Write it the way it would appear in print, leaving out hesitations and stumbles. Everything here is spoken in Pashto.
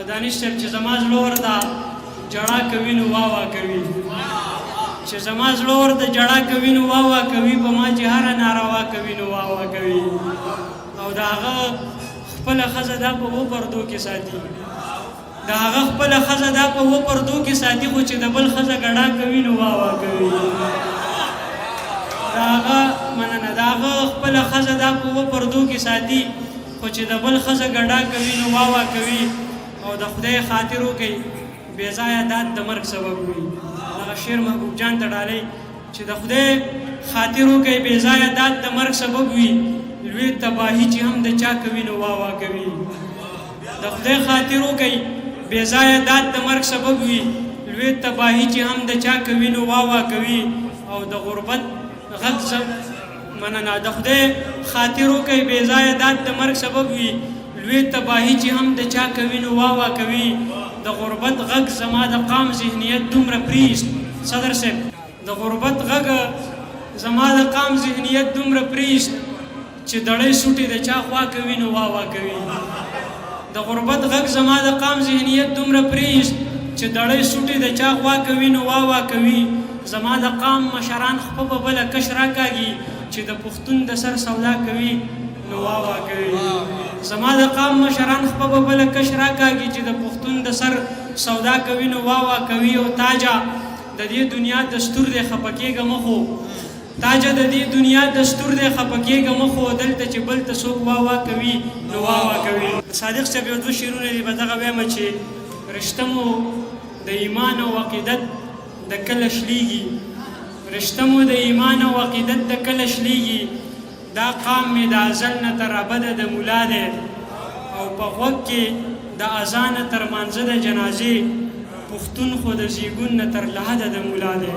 دانش صاحب چې زما زړه ورته جړا کوي نو واوا کوي چې زما زړه ورته جړا کوي نو واوا کوي په ما چې هره ناروا کوي نو واوا کوي او د هغه خپله ښځه دا په اوو پردو کې ساتي د هغه خپله ښځه دا په اوو پردو کې ساتي خو چې د بل ښځه ګډا کوي نو واوا کوي د هغه مننه د هغه خپله ښځه دا په اوو پردو کې ساتي خو چې د بل ښځه ګډا کوي نو واوا کوي او د خدای خاطر وکړي بې ځایه داد د مرګ سبب وي دغه شعر محبوب جان ته ډالۍ چې د خدای خاطر وکړي بې ځایه داد د مرګ سبب وي لوی تباهي چې هم د چا کوي نو واوا کوي د خدای خاطر وکړي بې ځایه داد د مرګ سبب وي لوی تباهي چې هم د چا کوي نو واوا کوي او د غربت غږ مننه د خدای خاطر وکړي بې ځایه داد د مرګ سبب وي لوی تباهي چې هم د چا کوي نو واوا کوي د غربت غږ زما د قام ذهنیت دومره پریست صدر صاحب د غربت غږ زما د قام ذهنیت دومره پریست چې دړۍ سوټي د چا خوا کوي نو واوا کوي د غربت غږ زما د قام ذهنیت دومره پریست چې دړۍ سوټي د چا خوا کوي نو واوا کوي زما د قام مشران خپه په بله کش راکاږي چې د پښتون د سر سودا کوي نو واوا کوي زما د قام مشران خپه په بله کش راکاږي چې د پښتون د سر سودا کوي نو واوا کوي او تاجه د دې دنیا دستور دی خفه کېږه مخو تاجه د دې دنیا دستور دی خفه کېږه مخو دلته چې بل ته څوک واوا کوي نو واوا کوي صادق صاحب یو دوه شعرونه دي په دغه وایم چې رشته مو د ایمان او عقیدت د کله شلیږي رشته مو د ایمان او عقیدت د کله شلیږي دا قام مې د ازل نه تر ابده د ملا دی او په غوږ کې د اذان تر مانځه د جنازې پښتون خو د زیږون نه تر لحده د ملا دی